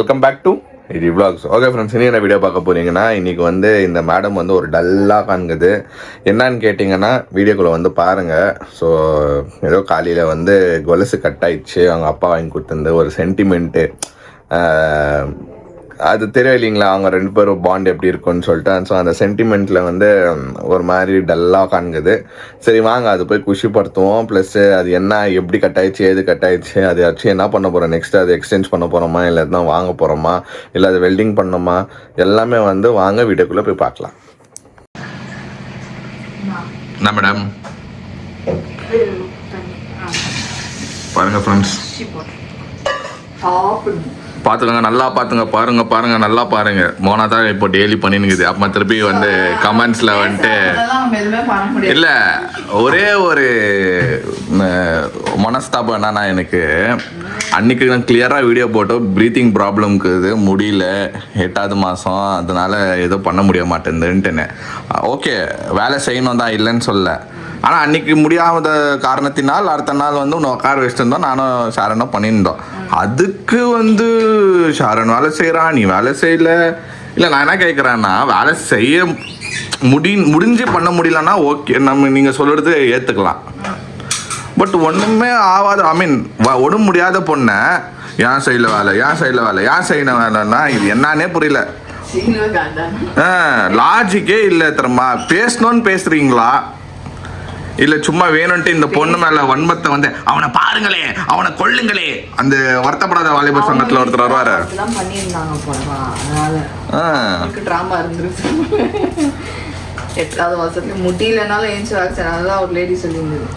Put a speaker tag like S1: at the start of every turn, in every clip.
S1: Welcome back to இது vlogs. Okay friends, இனி என்ன வீடியோ பார்க்க போறீங்கன்னா, இன்னைக்கு வந்து இந்த மேடம் வந்து ஒரு டல்லாக காண்குது. என்னன்னு கேட்டிங்கன்னா வீடியோக்குள்ளே வந்து பாருங்கள். ஸோ ஏதோ காலையில் வந்து கொலுசு கட் ஆயிடுச்சு, அவங்க அப்பா வாங்கி கொடுத்துருந்து ஒரு சென்டிமெண்ட்டு. அது தெரியும் இல்லைங்களா, அவங்க ரெண்டு பேரும் பாண்ட் எப்படி இருக்குன்னு சொல்லிட்டு. ஸோ அந்த சென்டிமெண்ட்டில் வந்து ஒரு மாதிரி டல்லாக காண்குது. சரி வாங்க அது போய் குஷிப்படுத்துவோம். ப்ளஸ் அது என்ன, எப்படி கட் ஆயிடுச்சு, ஏது கட் ஆயிடுச்சு, அது ஆக்சுவலி என்ன பண்ண போகிறோம், நெக்ஸ்ட் அது எக்ஸ்சேஞ்ச் பண்ண போகிறோமா, இல்லை தான் வாங்க போகிறோமா, இல்லை அது வெல்டிங் பண்ணோமா, எல்லாமே வந்து வாங்க வீடியோக்குள்ளே போய் பார்க்கலாம். என்ன மேடம் பாருங்கள் ஃப்ரெண்ட்ஸ், பார்த்துக்கோங்க, நல்லா பார்த்துங்க, பாருங்க நல்லா பாருங்க. மோனா தான் இப்போ டெய்லி பண்ணினுக்குது. அப்போ திருப்பி வந்து கமெண்ட்ஸில் வந்துட்டு இல்லை, ஒரே ஒரு மனஸ்தாபம் என்னன்னா, எனக்கு அன்றைக்கி நான் கிளியராக வீடியோ போட்டோம், ப்ரீத்திங் ப்ராப்ளம்க்கு இது முடியல, 8வது மாதம், அதனால் ஏதோ பண்ண முடிய மாட்டேங்குதுன்ட்டுன்னு. ஓகே, வேலை செய்யணும் தான், இல்லைன்னு சொல்ல. ஆனால் அன்றைக்கி முடியாத காரணத்தினால் அடுத்த நாள் வந்து உன்னை உட்கார வச்சுருந்தோம், நானும் ஷாரனும் பண்ணியிருந்தோம். அதுக்கு வந்து ஷாரன் வேலை செய்கிறான், நீ வேலை செய்யலை. இல்லை நான் என்ன கேட்குறேன்னா, வேலை செய்ய முடிஞ்சு பண்ண முடியலன்னா ஓகே, நீங்கள் சொல்கிறது ஏற்றுக்கலாம். பட் ஒன்றுமே ஆகாத, ஐ மீன் ஒன்றும் முடியாத பொண்ணை ஏன் சைடில் செய்யணும் வேலைன்னா இது என்னன்னே புரியல. லாஜிக்கே இல்லை. தெரியுமா, பேசணும்னு பேசுகிறீங்களா, இல்லை சும்மா வேணும்ட்டு இந்த பொண்ணு மேலே வன்மத்தை வந்து அவனை பாருங்களே, அவனை கொள்ளுங்களே, அந்த வருத்தப்படாத வாலிபர் சங்கத்தில் ஒருத்தர் வருவாரு.
S2: முடியலனாலும் ஏஞ்சி வாக்சன், அதுதான் ஒரு லேடி சொல்லியிருந்தது.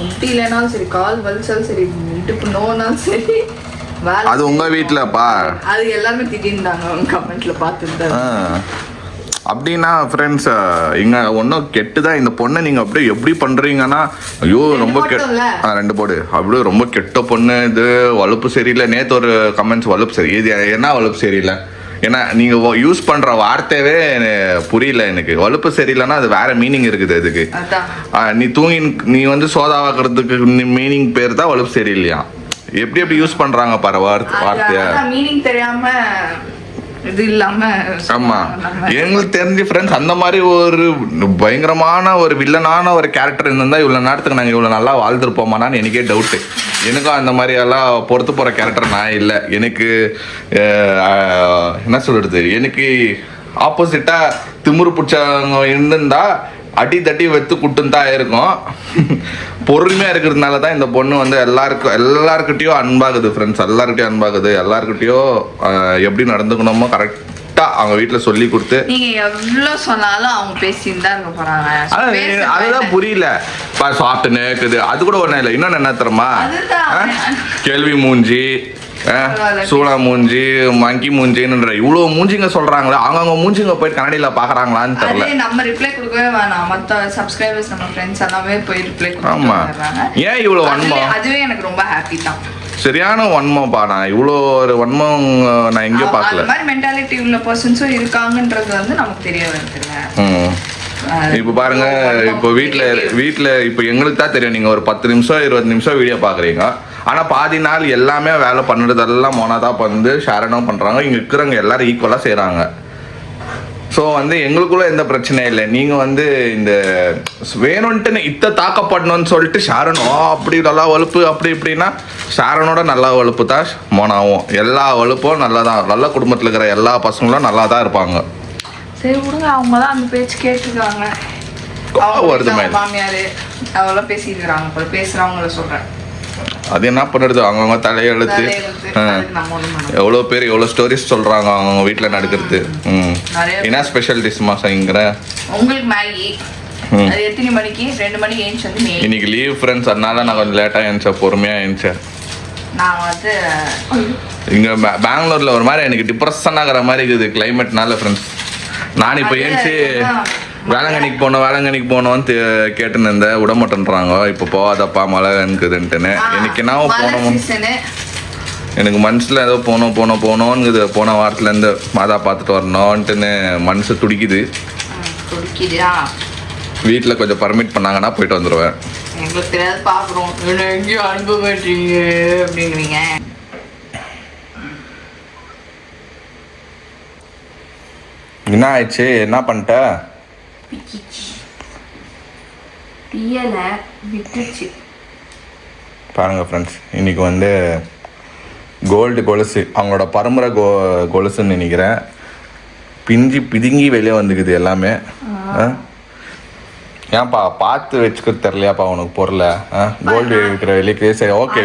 S2: முடியலனாலும் சரி, கால் வலிச்சாலும் சரி, இடுப்பு நோனாலும் சரி,
S1: அது உங்க வீட்டுலப்பா,
S2: அது எல்லாமே திட்டிருந்தாங்க அவங்க கமெண்ட்ல பார்த்துட்டு.
S1: அப்படின்னா ஃப்ரெண்ட்ஸ், இங்கே ஒன்றும் கெட்டுதான் இந்த பொண்ணை நீங்கள் அப்படியே எப்படி பண்ணுறீங்கன்னா, ஐயோ ரொம்ப ரெண்டு போடு அப்படியே ரொம்ப கெட்ட பொண்ணு, இது வலுப்பு சரியில்லை. நேற்று ஒரு கமெண்ட்ஸ் வலுப்பு சரி, இது என்ன வலுப்பு சரியில்லை, ஏன்னா நீங்கள் யூஸ் பண்ணுற வார்த்தையவே புரியல எனக்கு. வலுப்பு சரியில்லைன்னா அது வேற மீனிங் இருக்குது அதுக்கு. நீ வந்து சோதாவாக்குறதுக்கு மீனிங் பேர் தான் வலுப்பு சரியில்லையா. எப்படி யூஸ் பண்ணுறாங்க பாரு வார்த்தையா,
S2: மீனிங் தெரியாம இது இல்லாம.
S1: ஆமா, எங்களுக்கு தெரிஞ்ச ஃப்ரெண்ட்ஸ் அந்த மாதிரி ஒரு பயங்கரமான ஒரு வில்லனான ஒரு கேரக்டர் இருந்தா இவ்வளவு நேரத்துக்கு நாங்கள் இவ்வளவு நல்லா வாழ்ந்துருப்போமான்னு எனக்கே டவுட்டு. எனக்கும் அந்த மாதிரி எல்லாம் பொறுத்து போற கேரக்டர் நான் இல்லை. எனக்கு என்ன சொல்றது, எனக்கு ஆப்போசிட்டா திமுரு பிடிச்சவங்க இருந்திருந்தா அடி தட்டி வெத்து குட்டுந்தான் இருக்கும். பொறுமையாக இருக்கிறதுனால தான் இந்த பொண்ணு வந்து எல்லாருக்கிட்டையும் அன்பாகுது ஃப்ரெண்ட்ஸ், எல்லாருக்கிட்டையும் எப்படி நடந்துக்கணுமோ கரெக்டாக அவங்க வீட்டில் சொல்லி கொடுத்து.
S2: நீங்கள் எவ்வளோ சொன்னாலும் அவங்க பேசின்னு தான் இருக்க போகிறாங்க.
S1: அதுதான் புரியல. இப்போ சாப்பிட்டுன்னு இருக்குது, அது கூட ஒன்றும் இல்லை. இன்னொன்று என்ன தெரியுமா, கேள்வி மூஞ்சி, சூளா மூஞ்சி, மங்கி மூஞ்சின்ற இவ்வளோ மூஞ்சிங்க சொல்றாங்களே, அவங்க மூஞ்சிங்க போயிட்டு கன்னடியில பாக்குறாங்களான்னு தெரியல.
S2: நம்ம ரிப்ளை கொடுக்கவே வேணாம், மற்ற சப்ஸ்கிரைபர்ஸ் நம்ம ஃப்ரெண்ட்ஸ் எல்லாமே போய் ரிப்ளை
S1: கொடுக்குறாங்க. ஏன் இவ்வளோ வன்மம்,
S2: அதுவே எனக்கு ரொம்ப ஹாப்பி தான்.
S1: சரியான வன்மம்ப்பா, நான் இவ்வளோ ஒரு வன்மம் நான் எங்கேயும் பார்க்கல.
S2: அந்த மாதிரி மென்டாலிட்டி உள்ள பர்சன்ஸும் இருக்காங்கன்றது வந்து நமக்கு தெரிய வருதுங்க.
S1: இப்போ பாருங்க, இப்போ வீட்டில் இப்போ எங்களுக்கு தான் தெரியும், நீங்கள் ஒரு 10 நிமிஷம் 20 நிமிஷம் வீடியோ பார்க்குறீங்க. ஆனால் பாதி நாள் எல்லாமே வேலை பண்ணுறதெல்லாம் மோனா தான் வந்து ஷேரனும் பண்ணுறாங்க. இங்கே இருக்கிறவங்க எல்லாரும் ஈக்குவலாக செய்கிறாங்க. ஸோ வந்து எங்களுக்குள்ள எந்த பிரச்சனையும் இல்லை. நீங்கள் வந்து இந்த வேணும்ன்ட்டு இத்த தாக்கப்படணும்னு சொல்லிட்டு ஷேரனும் அப்படி நல்லா வலுப்பு அப்படி இப்படின்னா, ஷேரனோட நல்லா வலுப்பு தான் மோனாவும். எல்லா வலுப்பும் நல்லா தான், நல்ல குடும்பத்தில் இருக்கிற எல்லா பசங்களும் நல்லா தான் இருப்பாங்க.
S2: சரி விடுங்க, அவங்க தான் அந்த பேச்சு கேட்டுருக்காங்க. மாமியார் அவ்வளோ பேசியிருக்கிறாங்க, பேசுகிறவங்கள சொல்கிறேன்.
S1: அது என்ன பண்ணுறது, அவங்கவுங்க தலையெழுத்து. எவ்வளோ பேர் எவ்வளோ ஸ்டோரிஸ் சொல்கிறாங்க அவங்க வீட்டில் நடக்கிறது. என்ன ஸ்பெஷல் டிஷ்மா செய்யுங்கிற
S2: உங்களுக்கு மேகி. எத்தனை மணிக்கு? 2 மணிக்கு ஏஞ்சி.
S1: இன்னைக்கு லீவ் ஃப்ரெண்ட்ஸ், அதனால நான் கொஞ்சம் லேட்டாக ஏஞ்சேன், பொறுமையாக ஏஞ்சேன்.
S2: நான் வந்து
S1: இங்கே பெங்களூரில் ஒரு மாதிரி எனக்கு டிப்ரெஷன் ஆகிற மாதிரி இருக்குது கிளைமேட்னால ஃப்ரெண்ட்ஸ். நான் இப்போ ஏஞ்சி வேளாங்கண்ணிக்கு போனோன்னு கேட்டுன்னு இருந்தேன், விட மாட்டேன்றாங்க. இப்போ போகாதப்பா மழை இருக்குதுன்ட்டுன்னு. எனக்கு என்ன போனோம், எனக்கு மனசில் ஏதோ போனோங்குது. போன வாரத்துலேருந்து மாதா பார்த்துட்டு வரணும்ன்ட்டுன்னு மனசு துடிக்குது. வீட்டில் கொஞ்சம் பர்மிட் பண்ணாங்கன்னா போயிட்டு வந்துடுவேன்.
S2: எங்களுக்கு தெரியாது, பார்க்குறோம், எங்கேயும் அனுப்ப மாட்டீங்க அப்படின்னுவீங்க.
S1: என்ன ஆயிடுச்சு? என்ன பண்ணிட்ட?
S2: பியலை விட்டுச்சு.
S1: பாருங்க ஃப்ரெண்ட்ஸ், இன்னைக்கு வந்து கோல்டு கொலுசு, அவங்களோட பரம்பரை கொலுசுன்னு நினைக்கிறேன், பிஞ்சு பிதுங்கி வெளியே வந்துக்குது எல்லாமே. ஏன்ப்பா பார்த்து வச்சுக்கிறது தெரியலையாப்பா உனக்கு பொருளை? கோல்டு இருக்கிற வெளியே சரி ஓகே,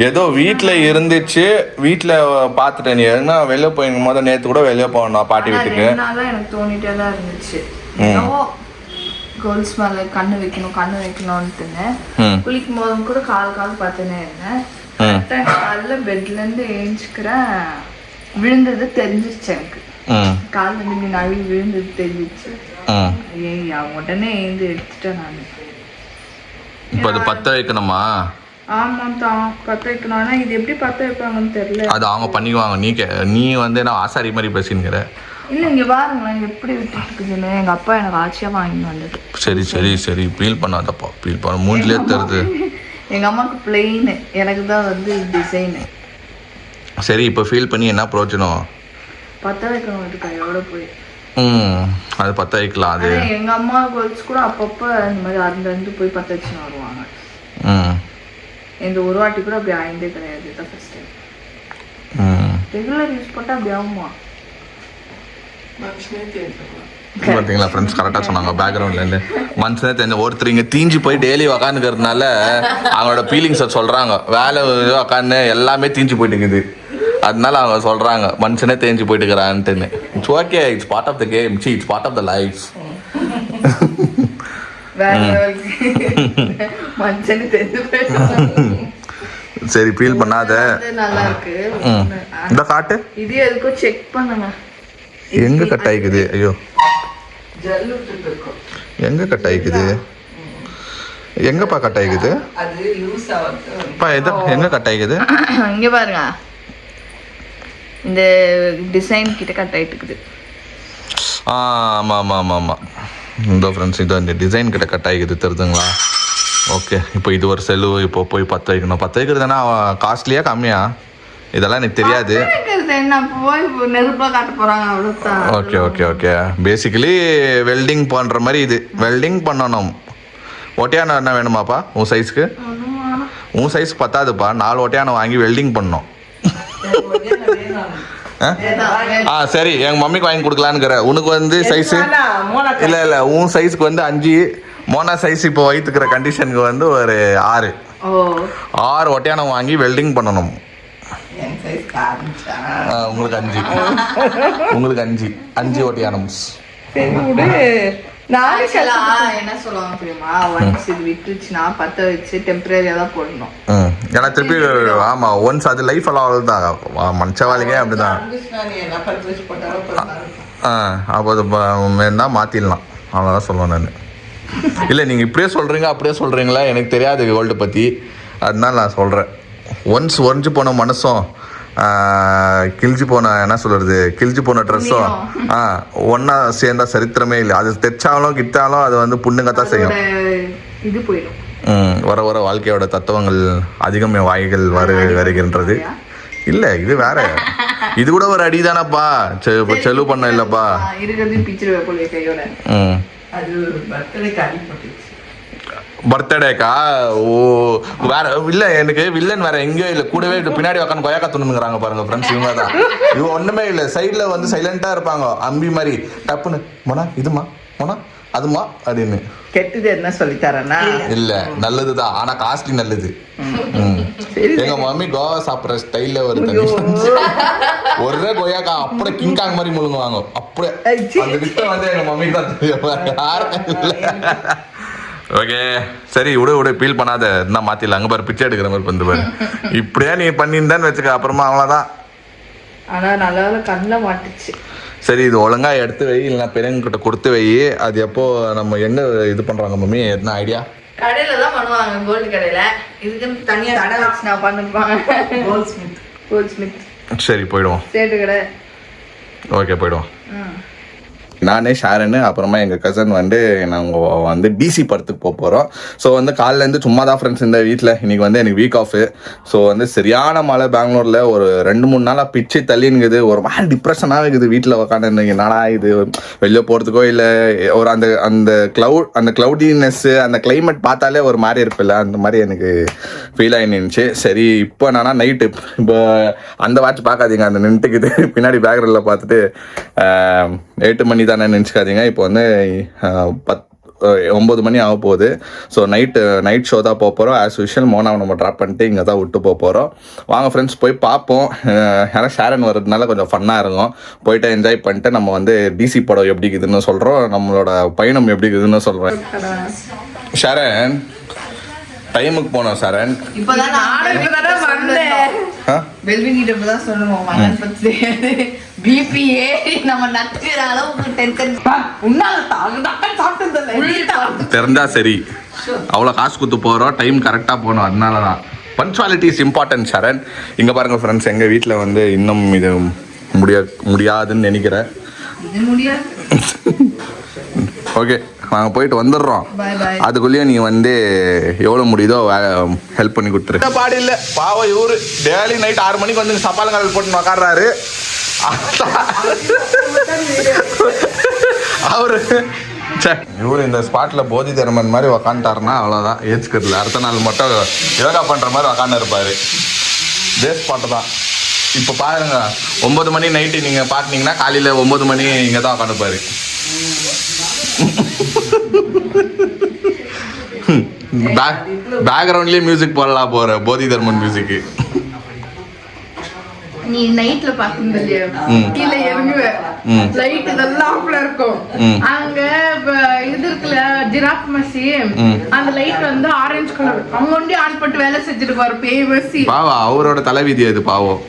S1: ஏதோ வீட்டில் இருந்துச்சு, வீட்டில் பார்த்துட்டேன். நீ எதுனா வெளியே போயிருக்கும் போது நேற்று கூட வெளியே போகணும் பாட்டி வீட்டுக்கு.
S2: எனக்கு தோணிட்டே தான் இருந்துச்சு கோல்ஸ் மேலே கண்ணு வைக்கணும்னுட்டுன்னு. குளிக்கும் போதும் கூட கால் பார்த்துனே இருந்தேன். காலையில் பெட்லேருந்து எழுந்துக்கிறேன், விழுந்தது தெரிஞ்சிச்சு எனக்கு. காலில் இருந்து நழுவி விழுந்தது தெரிஞ்சிச்சு. உடனே எழுந்து எடுத்துட்டேன் நான்.
S1: இப்போ அது பற்ற வைக்கணுமா?
S2: ஆமாம் தான், பற்ற வைக்கணும். ஆனால் இது எப்படி பற்ற வைப்பாங்கன்னு தெரியல.
S1: அது அவங்க பண்ணிக்குவாங்க. நீ வந்து நான் ஆசாரி மாதிரி பேசினுங்கிற.
S2: இல்லை, இங்கே பாருங்களேன் எப்படி விட்டுருக்குதுன்னு. எங்கள் அப்பா எனக்கு ஆட்சியாக வாங்கிட்டு வந்தது.
S1: சரி ஃபீல் பண்ணாதப்பா, ஃபீல் பண்ண மூஞ்சிலே தருது.
S2: எங்கள் அம்மாவுக்கு பிளெயின், எனக்கு தான் வந்து டிசைனு.
S1: சரி, இப்போ ஃபீல் பண்ணி என்ன பிரயோஜனம்?
S2: பற்ற வைக்கணும் இருக்கா எவ்வளோ போய்.
S1: அது பற்ற வைக்கலாம். அது
S2: எங்கள் அம்மா கோல்ஸ் கூட அப்பப்போ இந்த மாதிரி அந்த போய் பற்ற வச்சுன்னு வருவாங்க. இந்த ஒரு வாட்டி கூட அப்படி ஆயிருந்தே கிடையாது. இதுதான் ஃபர்ஸ்ட் டைம். ரெகுலர் யூஸ் பண்ணால் அப்படி ஆகுமா?
S1: பார்த்தீங்களா ஃப்ரெண்ட்ஸ், கரெக்டாக சொன்னாங்க. பேக்ரவுண்ட்லேருந்து மனுஷனே தெரிஞ்ச ஒருத்தர் இங்கே தீஞ்சு போய் டெய்லி உக்காந்துக்கிறதுனால அவங்களோட ஃபீலிங்ஸை சொல்கிறாங்க. வேலை உக்காந்து எல்லாமே தீஞ்சு போயிட்டு இருக்குது, அதனால அவங்க சொல்கிறாங்க மனுஷனே தேஞ்சு போயிட்டு இருக்கிறான்ட்டுன்னு. It's okay, it's part of the game, it's part of the life. சரி ஃபீல் பண்ணாத.
S2: நல்லா இருக்கு.
S1: இந்த காட்டு
S2: இது எதுக்கும் செக் பண்ணுங்க.
S1: எங்க கட் ஆயிக்குது? ஐயோ, எங்க கட் ஆயிக்குது? எங்கப்பா கட் ஆயிக்குது? எங்க கட் ஆயிக்குது?
S2: இங்க பாருங்க, இந்த டிசைன் கிட்ட கட் ஆயிட்டு இருக்குது.
S1: ஆமாம் இந்த ஃப்ரெண்ட்ஸ், இதோ இந்த டிசைன் கிட்ட கட் ஆகிக்குது, தெரியுதுங்களா? ஓகே, இப்போ இது ஒரு செலவு. இப்போ போய் பற்ற வைக்கணும். பற்ற வைக்கிறதுனா காஸ்ட்லியா கம்மியா? இதெல்லாம் எனக்கு தெரியாது. ஓகே பேசிக்கலி வெல்டிங் பண்ணுற மாதிரி இது வெல்டிங் பண்ணணும். ஒட்டையானம் என்ன வேணுமாப்பா உன் சைஸ்க்கு? உன் சைஸ் பத்தாதுப்பா, 4 ஒட்டையானம் வாங்கி வெல்டிங் பண்ணணும். சரி, எங்கள் மம்மிக்கு வாங்கி கொடுக்கலான்னுக்கிற. உனக்கு வந்து சைஸு இல்லை உன் சைஸுக்கு வந்து 5, மோனா சைஸ் இப்போ வயிற்றுக்கிற கண்டிஷனுக்கு வந்து ஒரு 6 ஒட்டையானம் வாங்கி வெல்டிங் பண்ணணும். உங்களுக்கு 5 ஒட்டியானம்.
S2: என்ன சொல்லுவாங்க தெரியுமா, ஒன்ஸ் இது விட்டுருச்சுன்னா பற்ற வச்சு டெம்பரரியா தான் போடணும்.
S1: ஏன்னா திருப்பி ஆமா, ஒன்ஸ் அது லைஃப் எல்லாம் அவ்வளோதான். மனுஷவாளிக்கே அப்படிதான். அப்போ தான் மாற்றிடலாம், அவ்வளோதான் சொல்லுவேன் நான். இல்லை, நீங்கள் இப்படியே சொல்கிறீங்க அப்படியே சொல்கிறீங்களா எனக்கு தெரியாது கோல்டு பற்றி, அதனால நான் சொல்கிறேன். ஒன்ஸ் ஒரிஞ்சு போன மனசும் கிழிஞ்சு போன ட்ரெஸ்ஸும் ஒன்றா சேர்ந்தா சரித்திரமே இல்லை. அது தைச்சாலும் கிட்டாலும் அது வந்து புண்ணுங்கத்தான் செய்யும்.
S2: இது போயிடும்.
S1: வர வாழ்க்கையோட தத்துவங்கள் அதிகம் வாய்கள் வருகின்றது. இல்லை, இது வேற. இது கூட ஒரு அடிதானப்பா, செலவு பண்ண இல்லப்பா. பர்த்டேக்கா? ஓ, வேற இல்லை, எனக்கு வில்லன் வேற எங்கேயோ இல்லை, கூடவே பின்னாடி உட்காந்து கொய்யாக்கா துணுங்கிறாங்க பாருங்க ஃப்ரெண்ட்ஸ். இவங்க தான். இவங்க ஒன்றுமே இல்லை, சைடில் வந்து சைலண்டாக இருப்பாங்க, அம்பி மாதிரி. டப்புன்னு மோனா இதுமா, மோனா அதுமா அப்படின்னு.
S3: கெட்டது என்ன சொல்லித்தரேன்னா
S1: இல்லை, நல்லதுதான், ஆனால் காஸ்ட்லி நல்லது. எங்க மம்மி கோவா சாப்பிட்ற ஸ்டைல்ல ஒரு தண்ணி ஒரே கொய்யாக்கா அப்படியே கிங்காங் மாதிரி முழுங்குவாங்க. அப்படியே அந்த விஷயம் வந்து எங்க மம்மிக்கு தான் தெரியும். ஓகே சரி, விடு ஃபீல் பண்ணாத, என்ன மாத்திடலாம். அங்கே பாரு, பிச்சை எடுக்கிற மாதிரி வந்து பாரு. இப்படியே நீ பண்ணியிருந்தான்னு வச்சுக்க, அப்புறமா அவ்வளோதான்.
S2: ஆனால் நல்லா கண்ணில் மாட்டுச்சு.
S1: சரி, இது ஒழுங்கா எடுத்து வை, இல்லைன்னா பெரியவங்கிட்ட கொடுத்து வை. அது எப்போ நம்ம எங்கே இது பண்ணுறாங்க மம்மி, என்ன ஐடியா?
S2: கடையில் தான் பண்ணுவாங்க, கோல்டு கடையில். இதுக்குன்னு தனியாக கடை வச்சு நான் பண்ணிருப்பாங்க. Goldsmith.
S1: சரி, போயிடுவோம்.
S2: சேட்டு கடை.
S1: ஓகே, போயிடுவோம். நானே ஷாரனு அப்புறமா எங்கள் கசன் வந்து நாங்கள் வந்து டிசி படத்துக்கு போக போகிறோம். ஸோ வந்து காலையிலேருந்து சும்மா தான் ஃப்ரெண்ட்ஸ் இந்த வீட்டில் இன்றைக்கி வந்து எனக்கு வீக் ஆஃபு. ஸோ வந்து சரியான மழை பெங்களூரில் ஒரு 2-3 நாளாக பிச்சு தள்ளினுக்குது. ஒரு மாதிரி டிப்ரெஷனாக இருக்குது வீட்டில் உட்காந்து. என்னடா இது வெளியே போகிறதுக்கோ இல்லை ஒரு அந்த க்ளவுடினஸ்ஸு அந்த கிளைமேட் பார்த்தாலே ஒரு மாதிரி இருப்பில்ல, அந்த மாதிரி எனக்கு ஃபீல் ஆகிருந்துச்சு. சரி இப்போ என்னன்னா நைட்டு இப்போ அந்த வாட்ச் பார்க்காதீங்க, அந்த நின்றுக்குது பின்னாடி பேக்ரவுண்டில் பார்த்துட்டு 8 மணி தானே நினச்சிக்காதீங்க. இப்போ வந்து 9 மணி ஆக போகுது. ஸோ நைட் ஷோ தான் போக போகிறோம். ஆஸ் யூஷுவல் மோனாவை நம்ம ட்ராப் பண்ணிட்டு இங்கே தான் விட்டு போக போகிறோம். வாங்க ஃப்ரெண்ட்ஸ் போய் பார்ப்போம். ஏன்னா ஷேரன் வர்றதுனால கொஞ்சம் ஃபன்னாக இருக்கும். போயிட்டு என்ஜாய் பண்ணிட்டு நம்ம வந்து டிசி படம் எப்படி இருக்குதுன்னு சொல்கிறோம், நம்மளோட பயணம் எப்படி இருக்குதுன்னு சொல்கிறேன். ஷேரன் டைமுக்கு போனோம் ஷேரன்.
S2: இப்பதான் வெல்விங்கிட்ட இப்பதான் சொல்லணும் மகன் பத்தி பிபி ஏறி நம்ம நட்டுற அளவுக்கு டென்ஷன்
S1: தெரிஞ்சா சரி, அவ்வளோ காசு கொடுத்து போகிறோம், டைம் கரெக்டாக போகணும். அதனால தான் பங்க்சுவாலிட்டி இஸ் இம்பார்ட்டன்ட் ஷரண். இங்கே பாருங்கள் ஃப்ரெண்ட்ஸ், எங்கள் வீட்டில் வந்து இன்னும் இது முடியாதுன்னு நினைக்கிறேன். ஓகே நாங்கள் போயிட்டு வந்துடுறோம். அதுக்குள்ளேயே நீ வந்து எவ்வளோ முடியுதோ ஹெல்ப் பண்ணி கொடுத்துரு. பாடி இல்லை பாவம், இவரு டெய்லி நைட் 6 மணிக்கு வந்து சப்பாலங்கால் போட்டு உக்காடுறாரு. அவரு இவரு இந்த ஸ்பாட்டில் போதி தர்மன் மாதிரி உக்காந்துட்டாருன்னா அவ்வளோதான், ஏச்சுக்கிறதுல அடுத்த நாள் மட்டும் யோகா பண்ணுற மாதிரி உக்காந்து இருப்பார். இதே ஸ்பாட்டு தான். இப்போ பாருங்க 9 மணி நைட்டு நீங்கள் பார்த்தீங்கன்னா காலையில் 9 மணி இங்கே தான் உக்காந்துப்பாரு. பேக்ரவுண்ட்லயே மியூசிக் போடலாம் போற போதி தர்மன் மியூசிக்.
S2: நீ நைட்ல பாத்தீங்க இல்லையா, கீழே இறங்குவே லைட் இதெல்லாம் ஆஃப்ல இருக்கும். அங்க இது இருக்குல்ல ஜிராஃப் மசி, அந்த லைட் வந்து ஆரஞ்சு கலர் அவங்க ஒண்டி ஆன் பண்ணிட்டு வேலை செஞ்சுட்டு பாரு பேய் மசி. பாவம் அவரோட தலைவிதி அது, பாவம்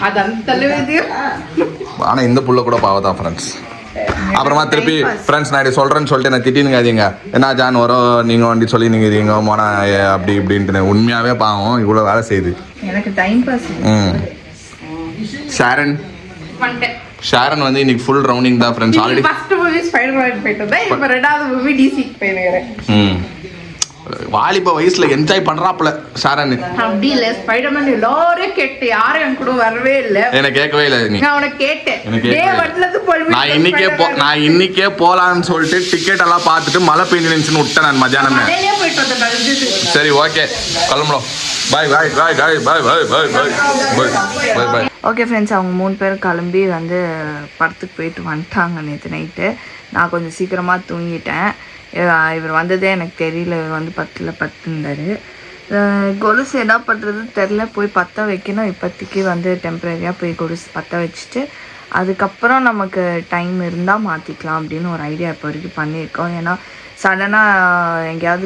S2: அது அந்த தலைவிதி. ஆனா இந்த புள்ள கூட பாவம் தான் ஃப்ரெண்ட்ஸ். அப்புறமா திருப்பி ஃப்ரெண்ட்ஸ் நான் இப்படி சொல்கிறேன்னு சொல்லிட்டு நான் திட்டினுங்காதீங்க. என்ன ஜான் வரும் நீங்கள் வண்டி சொல்லி நீங்கள் மோனா அப்படி இப்படின்ட்டு. உண்மையாகவே பாவம் இவ்வளோ வேலை செய்யுது. எனக்கு டைம் பாஸ்.
S1: ஷாரன் வந்து இன்னைக்கு ஃபுல் ரவுண்டிங் தான் friends. Already
S2: first movie Spiderman போயிட்டு தான், இப்போ ரெண்டாவது மூவி டிசி போயிருக்கேன்.
S1: வாலிப வயசுல என்ஜாய் பண்றாப்ல ஷாரன்.
S2: அப்படி இல்ல, ஸ்பைடர்மேன் எல்லாரும் கேட்டு யாரும் என் கூட வரவே இல்ல. எனக்கு கேட்கவே இல்ல. நான் அவனை கேட்டேன், நான் இன்னைக்கே போலான்னு சொல்லிட்டு டிக்கெட் எல்லாம் பார்த்துட்டு மழை பெய்ஞ்சு நினைச்சுன்னு விட்டேன் நான் மத்தியானமே. சரி ஓகே கிளம்புறோம். பாய் பாய் பாய் பாய் பாய் பாய் பாய் பாய் பாய் பாய். ஓகே ஃப்ரெண்ட்ஸ், அவங்க 3 பேரும் கிளம்பி வந்து படத்துக்கு போயிட்டு வந்துட்டாங்க நேற்று நைட்டு. நான் கொஞ்சம் சீக்கிரமாக தூங்கிட்டேன். இவர் வந்ததே எனக்கு தெரியல. இவர் வந்து 10ல் 10 இருந்தார். கொலுசு என்ன பண்ணுறது தெரில, போய் பற்ற வைக்கணும். இப்போதைக்கு வந்து டெம்பரரியாக போய் கொலுசு பற்ற வச்சுட்டு அதுக்கப்புறம் நமக்கு டைம் இருந்தால் மாற்றிக்கலாம் அப்படின்னு ஒரு ஐடியா இப்போ வரைக்கும் பண்ணியிருக்கோம். ஏன்னா சடனாக எங்கேயாவது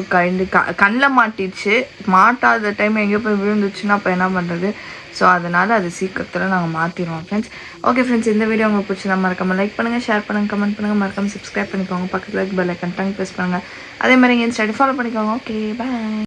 S2: கண்ணில் மாட்டிடுச்சு, மாட்டாத டைம் எங்கேயோ போய் விழுந்துச்சுன்னா அப்போ என்ன பண்ணுறது. ஸோ அதனால் அது சீக்கிரத்தில் நாங்கள் மாற்றிடுவோம் ஃப்ரெண்ட்ஸ். ஓகே ஃப்ரெண்ட்ஸ், இந்த வீடியோ உங்களுக்கு பிடிச்சா மறக்காமல் லைக் பண்ணுங்கள், ஷேர் பண்ணுங்கள், கமெண்ட் பண்ணுங்கள், மறக்காமல் சப்ஸ்கிரைப் பண்ணிக்கோங்க. பக்கத்தில் பெல் ஐக்கன் ப்ரெஸ் பண்ணுங்கள். அதே மாதிரி இங்கே இன்ஸ்டாடி ஃபாலோ பண்ணிக்கோங்க. Okay bye.